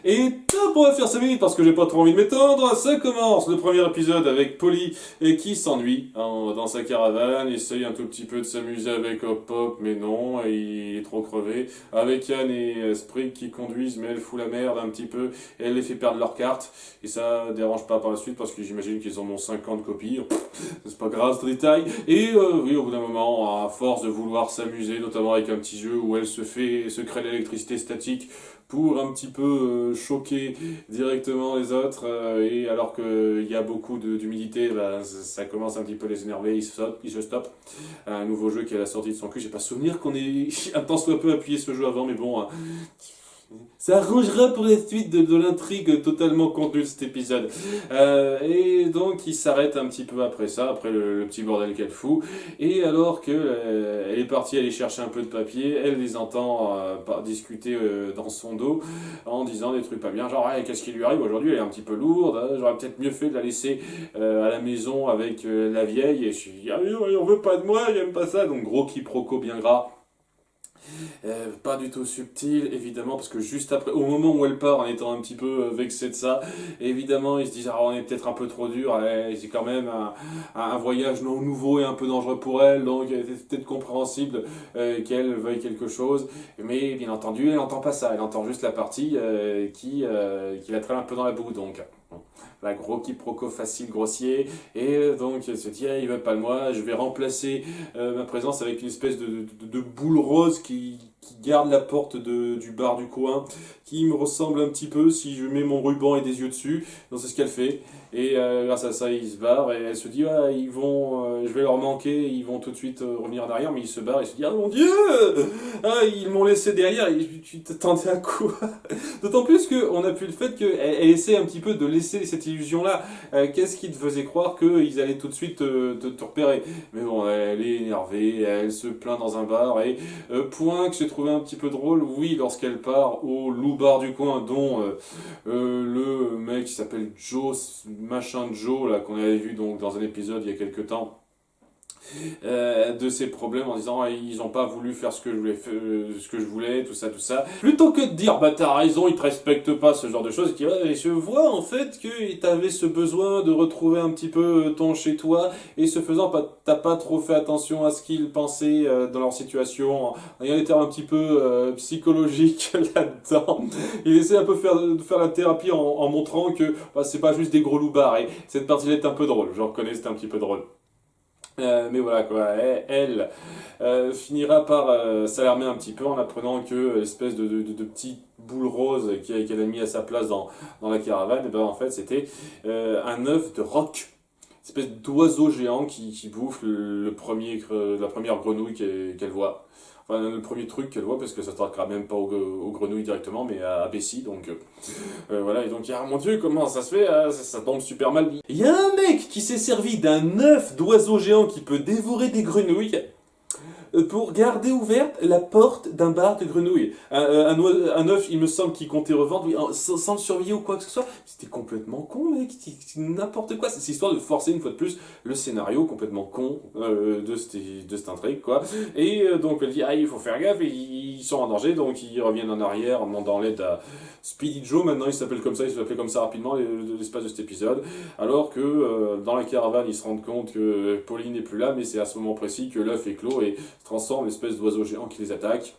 Et top, on va faire 5 minutes parce que j'ai pas trop envie de m'étendre. Ça commence le premier épisode avec Polly qui s'ennuie dans sa caravane, essaye un tout petit peu de s'amuser avec Hop Pop, mais non, il est trop crevé. Avec Yann et Sprig qui conduisent, mais elle fout la merde un petit peu et elle les fait perdre leurs cartes. Et ça dérange pas par la suite parce que j'imagine qu'ils en ont 50 copies. C'est pas grave, ce détail. Et oui, au bout d'un moment, à force de vouloir s'amuser, notamment avec un petit jeu où elle se crée l'électricité statique pour un petit peu choquer directement les autres, et alors qu'il y a beaucoup d'humidité, bah, ça commence un petit peu à les énerver, ils se stoppent. Un nouveau jeu qui est à la sortie de son cul, j'ai pas souvenir qu'on ait un temps soit peu appuyé ce jeu avant, mais bon, ça arrangera pour la suite de l'intrigue totalement contenue de cet épisode. Et donc il s'arrête un petit peu après ça, après le petit bordel qu'elle fout. Et alors que elle est partie aller chercher un peu de papier, elle les entend discuter dans son dos en disant des trucs pas bien. Genre, hey, qu'est-ce qui lui arrive aujourd'hui? Elle est un petit peu lourde, hein, j'aurais peut-être mieux fait de la laisser à la maison avec la vieille. Et je suis, ah, on veut pas de moi, j'aime pas ça. Donc gros quiproquo bien gras. Pas du tout subtil, évidemment, parce que juste après, au moment où elle part, en étant un petit peu vexée de ça, évidemment, ils se disent, ah, on est peut-être un peu trop dur, c'est quand même un voyage non nouveau et un peu dangereux pour elle, donc c'est peut-être compréhensible qu'elle veuille quelque chose, mais bien entendu, elle n'entend pas ça, elle entend juste la partie qui la traîne un peu dans la boue, donc. Bon. La gros quiproquo facile, grossier, et donc elle se dit, ah, il veut pas de moi, je vais remplacer ma présence avec une espèce de boule rose qui garde la porte du bar du coin, qui me ressemble un petit peu si je mets mon ruban et des yeux dessus. Donc c'est ce qu'elle fait. Et grâce à ça, ils se barrent et elle se dit, ah, je vais leur manquer, ils vont tout de suite revenir en arrière, mais ils se barrent et se dit, ah mon Dieu, ah, ils m'ont laissé derrière, et tu t'attendais à quoi? D'autant plus qu'on a pu le fait qu'elle essaie un petit peu de laisser cette illusion-là. Qu'est-ce qui te faisait croire qu'ils allaient tout de suite te repérer? Mais bon, elle est énervée, elle se plaint dans un bar, et point que j'ai trouvé un petit peu drôle, oui, lorsqu'elle part au loup bar du coin, dont le mec qui s'appelle Joe, machin Joe, là, qu'on avait vu donc dans un épisode il y a quelques temps, de ses problèmes en disant ah, ils ont pas voulu faire ce que je voulais, tout ça, tout ça. Plutôt que de dire bah t'as raison, ils te respectent pas, ce genre de choses, et ouais, je vois en fait que t'avais ce besoin de retrouver un petit peu ton chez toi, et ce faisant, t'as pas trop fait attention à ce qu'ils pensaient dans leur situation, en ayant des termes un petit peu psychologiques là-dedans. Il essaie un peu de faire la thérapie en montrant que bah, c'est pas juste des gros loupards, et cette partie-là est un peu drôle, je reconnais, c'était un petit peu drôle. Mais voilà quoi, elle finira par s'alarmer un petit peu en apprenant que l'espèce de petite boule rose qu'elle a mis à sa place dans la caravane, et ben en fait c'était un œuf de roc, une espèce d'oiseau géant qui bouffe la première grenouille qu'elle voit. Enfin, le premier truc qu'elle voit, parce que ça ne s'attaquera même pas aux grenouilles directement, mais à Bessie, donc voilà, et donc, ah mon dieu, comment ça se fait, ça tombe super mal. Il y a un mec qui s'est servi d'un œuf d'oiseau géant qui peut dévorer des grenouilles pour garder ouverte la porte d'un bar de grenouilles. Un œuf, il me semble, qu'il comptait revendre oui, sans le surveiller ou quoi que ce soit. C'était complètement con, mec. C'est n'importe quoi. C'est histoire de forcer une fois de plus le scénario complètement con de cette intrigue, quoi. Et donc elle dit, ah, il faut faire gaffe, et ils sont en danger, donc ils reviennent en arrière en demandant l'aide à Speedy Joe. Maintenant, il s'appelle comme ça, il s'appelait comme ça rapidement l'espace de cet épisode. Alors que dans la caravane, ils se rendent compte que Pauline n'est plus là, mais c'est à ce moment précis que l'œuf est clos et se transforme en espèce d'oiseau géant qui les attaque.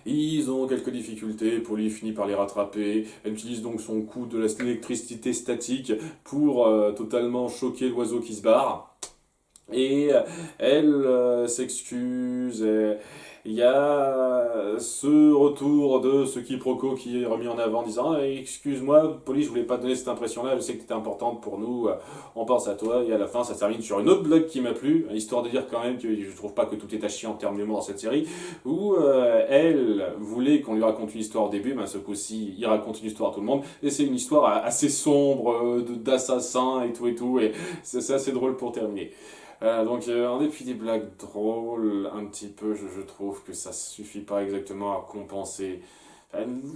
Ils ont quelques difficultés, Polly finit par les rattraper, elle utilise donc son coup de l'électricité statique pour totalement choquer l'oiseau qui se barre. Et elle s'excuse, il y a ce retour de ce quiproquo qui est remis en avant en disant ah, excuse-moi, Polly, je voulais pas te donner cette impression-là, je sais que tu étais importante pour nous, on pense à toi, et à la fin ça se termine sur une autre blague qui m'a plu, histoire de dire quand même que je trouve pas que tout est à chier en termes d'humour dans cette série, où elle voulait qu'on lui raconte une histoire au début, mais à ce coup-ci, il raconte une histoire à tout le monde, et c'est une histoire assez sombre, d'assassins et tout, et c'est assez drôle pour terminer. Donc en dépit des blagues drôles, un petit peu, je trouve que ça suffit pas exactement à compenser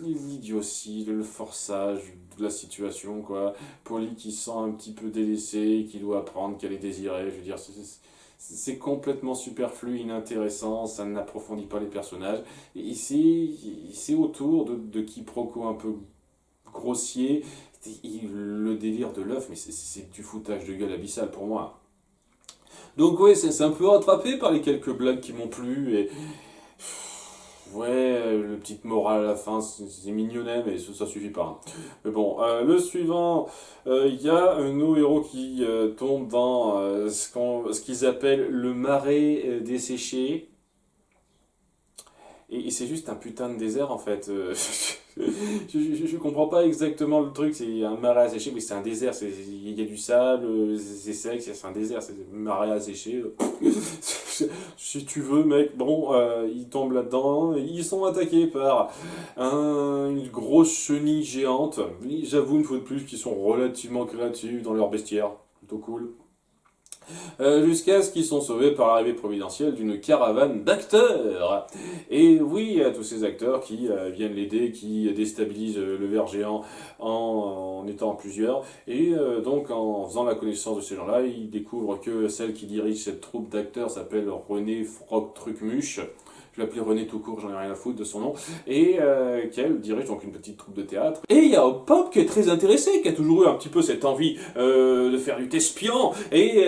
l'idiotie, le forçage de la situation, quoi. Polly qui se sent un petit peu délaissée, qui doit apprendre qu'elle est désirée, je veux dire, c'est complètement superflu, inintéressant, ça n'approfondit pas les personnages. Et c'est autour de quiproquos un peu grossiers. Le délire de l'œuf, mais c'est du foutage de gueule abyssal pour moi. Donc ouais, c'est un peu rattrapé par les quelques blagues qui m'ont plu, et ouais, le petite morale à la fin, c'est mignonnet, mais ça suffit pas, hein. Mais bon, le suivant, il y a nos héros qui tombent dans ce qu'ils appellent le marais desséché. Et c'est juste un putain de désert en fait. Je comprends pas exactement le truc, c'est un marais asséché, mais c'est un désert, il y a du sable, c'est sec, c'est un désert, c'est un marais asséché. Si tu veux, mec, bon, ils tombent là-dedans, ils sont attaqués par une grosse chenille géante. J'avoue une fois de plus qu'ils sont relativement créatifs dans leur bestiaire, plutôt cool. Jusqu'à ce qu'ils sont sauvés par l'arrivée providentielle d'une caravane d'acteurs. Et oui, à tous ces acteurs qui viennent l'aider, qui déstabilisent le ver géant en étant plusieurs. Et donc, en faisant la connaissance de ces gens-là, ils découvrent que celle qui dirige cette troupe d'acteurs s'appelle René Froc Trucmuche. Je vais l'appeler René tout court, j'en ai rien à foutre de son nom, et qu'elle dirige donc une petite troupe de théâtre. Et il y a Pop qui est très intéressé, qui a toujours eu un petit peu cette envie de faire du tespion, et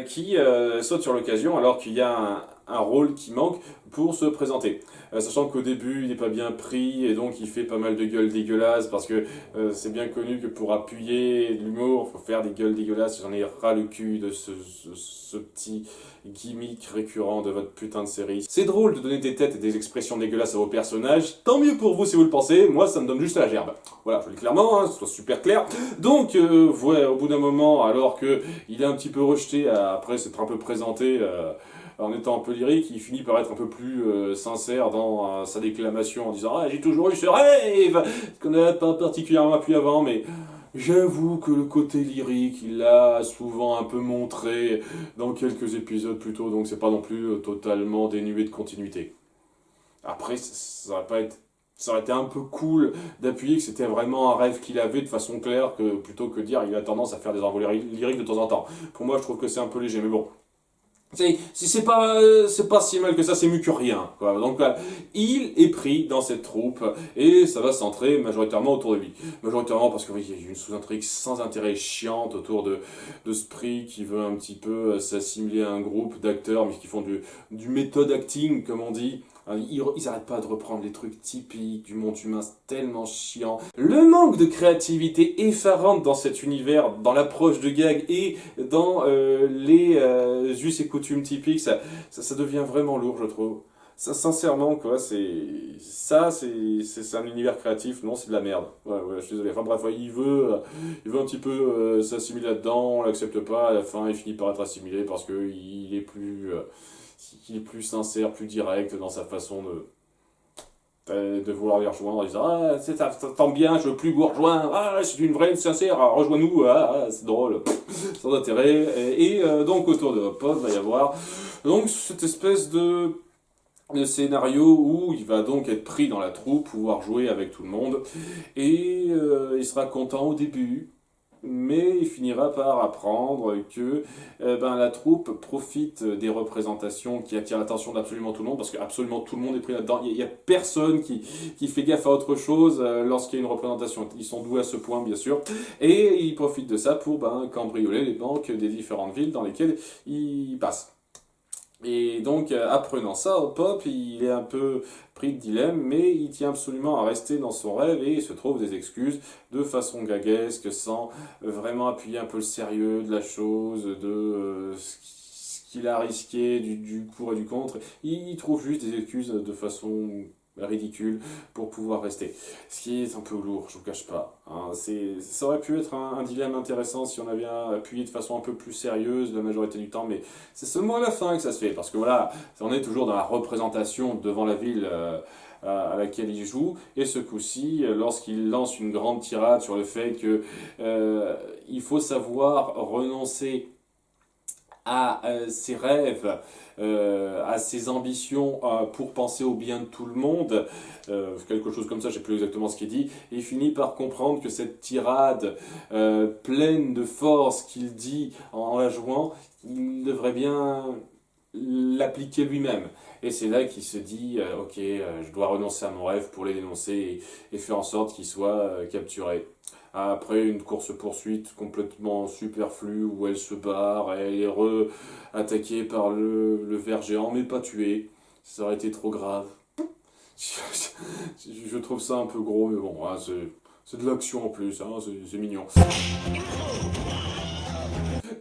qui saute sur l'occasion alors qu'il y a un rôle qui manque pour se présenter. Sachant qu'au début, il n'est pas bien pris, et donc il fait pas mal de gueules dégueulasses, parce que c'est bien connu que pour appuyer l'humour, il faut faire des gueules dégueulasses. J'en ai ras le cul de ce petit gimmick récurrent de votre putain de série. C'est drôle de donner des têtes et des expressions dégueulasses à vos personnages, tant mieux pour vous si vous le pensez, moi ça me donne juste la gerbe. Voilà, je le dis clairement, hein, que ce soit super clair. Donc, ouais, au bout d'un moment, alors que il est un petit peu rejeté après s'être un peu présenté en étant un peu lyrique, il finit par être un peu plus sincère dans sa déclamation en disant « Ah, j'ai toujours eu ce rêve !» qu'on n'a pas particulièrement appuyé avant, mais j'avoue que le côté lyrique, il l'a souvent un peu montré dans quelques épisodes plus tôt, donc c'est pas non plus totalement dénué de continuité. Après, ça aurait été un peu cool d'appuyer que c'était vraiment un rêve qu'il avait de façon claire, plutôt que dire il a tendance à faire des envolées lyriques de temps en temps. Pour moi, je trouve que c'est un peu léger, mais bon. C'est pas si mal que ça, c'est mieux que rien, quoi. Donc là, il est pris dans cette troupe, et ça va se centrer majoritairement autour de lui. Majoritairement parce que oui, il y a une sous-intrigue sans intérêt chiante autour de Spree qui veut un petit peu s'assimiler à un groupe d'acteurs, mais qui font du méthode acting, comme on dit. Ils arrêtent pas de reprendre les trucs typiques du monde humain, c'est tellement chiant. Le manque de créativité effarante dans cet univers, dans l'approche de gag et dans les us et coutumes typiques, ça devient vraiment lourd, je trouve. Ça, sincèrement, quoi, c'est un univers créatif, non, c'est de la merde. Ouais, je suis désolé. Enfin bref, ouais, il veut un petit peu s'assimiler là-dedans, on l'accepte pas, à la fin, il finit par être assimilé parce que il est plus sincère, plus direct dans sa façon de vouloir les rejoindre en disant ah ça tombe bien, je veux plus vous rejoindre, ah c'est une vraie sincère, rejoins-nous, c'est drôle, sans intérêt. Donc autour de Pop va y avoir donc cette espèce de scénario où il va donc être pris dans la troupe, pouvoir jouer avec tout le monde, et il sera content au début, mais il finira par apprendre que la troupe profite des représentations qui attirent l'attention d'absolument tout le monde, parce que absolument tout le monde est pris là-dedans. Il y a personne qui fait gaffe à autre chose lorsqu'il y a une représentation. Ils sont doués à ce point, bien sûr, et ils profitent de ça pour cambrioler les banques des différentes villes dans lesquelles ils passent. Et donc, apprenant ça, Pop, il est un peu pris de dilemme, mais il tient absolument à rester dans son rêve et il se trouve des excuses de façon gaguesque, sans vraiment appuyer un peu le sérieux de la chose, de ce qu'il a risqué, du pour et du contre. Il trouve juste des excuses de façon ridicule pour pouvoir rester. Ce qui est un peu lourd, je vous cache pas. Hein. Ça aurait pu être un dilemme intéressant si on avait appuyé de façon un peu plus sérieuse la majorité du temps, mais c'est seulement à la fin que ça se fait, parce que voilà, on est toujours dans la représentation devant la ville à laquelle il joue, et ce coup-ci, lorsqu'il lance une grande tirade sur le fait que il faut savoir renoncer à ses rêves, à ses ambitions pour penser au bien de tout le monde, quelque chose comme ça, je ne sais plus exactement ce qu'il dit, et il finit par comprendre que cette tirade pleine de force qu'il dit en la jouant, il devrait bien l'appliquer lui-même. Et c'est là qu'il se dit, ok, je dois renoncer à mon rêve pour les dénoncer et faire en sorte qu'il soit capturé. Après une course-poursuite complètement superflue où elle se barre, elle est attaquée par le ver géant, mais pas tuée. Ça aurait été trop grave. Je trouve ça un peu gros, mais bon, hein, c'est de l'action en plus, hein, c'est mignon.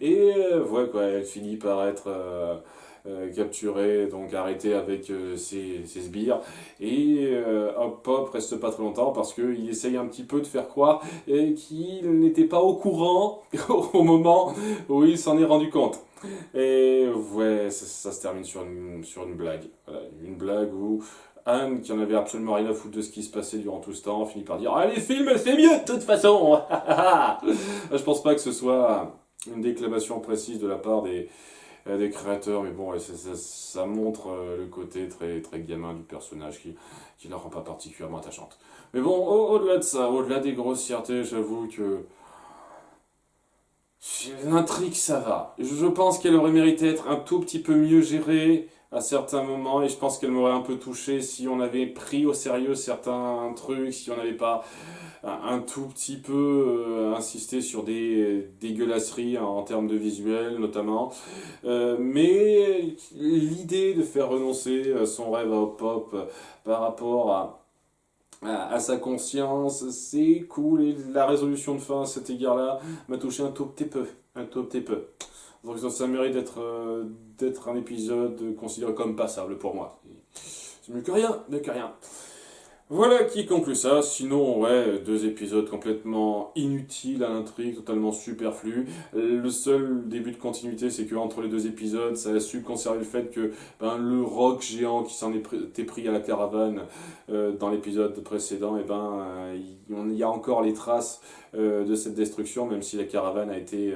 Et ouais, quoi, elle finit par être capturée, donc arrêtée avec ses sbires. Et Hop Pop reste pas très longtemps parce qu'il essaye un petit peu de faire croire qu'il n'était pas au courant au moment où il s'en est rendu compte. Et ouais, ça se termine sur une blague. Voilà, une blague où Anne, qui en avait absolument rien à foutre de ce qui se passait durant tout ce temps, finit par dire ah, les films, c'est mieux de toute façon. Je pense pas que ce soit une déclamation précise de la part des créateurs, mais bon, ouais, ça montre le côté très, très gamin du personnage qui la rend pas particulièrement attachante. Mais bon, au-delà de ça, au-delà des grossièretés, j'avoue que l'intrigue, ça va. Je pense qu'elle aurait mérité d'être un tout petit peu mieux gérée à certains moments, et je pense qu'elle m'aurait un peu touché si on avait pris au sérieux certains trucs, si on n'avait pas un tout petit peu insisté sur des dégueulasseries en termes de visuel notamment. Mais l'idée de faire renoncer son rêve à Hop Pop par rapport à sa conscience, c'est cool. Et la résolution de fin à cet égard-là m'a touché un tout petit peu. Un tout petit peu. Donc ça mérite d'être un épisode considéré comme passable pour moi. C'est mieux que rien, mieux que rien. Voilà qui conclut ça. Sinon, ouais, deux épisodes complètement inutiles à l'intrigue, totalement superflus. Le seul début de continuité, c'est que entre les deux épisodes, ça a su conserver le fait que ben, le roc géant qui était pris à la caravane dans l'épisode précédent, et ben, il y a encore les traces de cette destruction, même si la caravane a été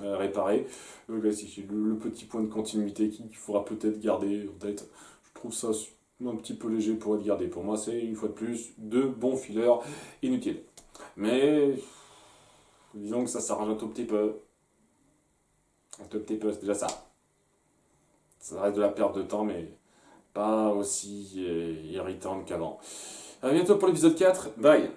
réparée. Donc là, c'est le petit point de continuité qu'il faudra peut-être garder en tête. Je trouve ça un petit peu léger pour être gardé. Pour moi, c'est une fois de plus deux bons fillers inutiles. Mais disons que ça s'arrange un tout petit peu. Un tout petit peu, c'est déjà ça. Ça reste de la perte de temps, mais pas aussi irritante qu'avant. À bientôt pour l'épisode 4. Bye!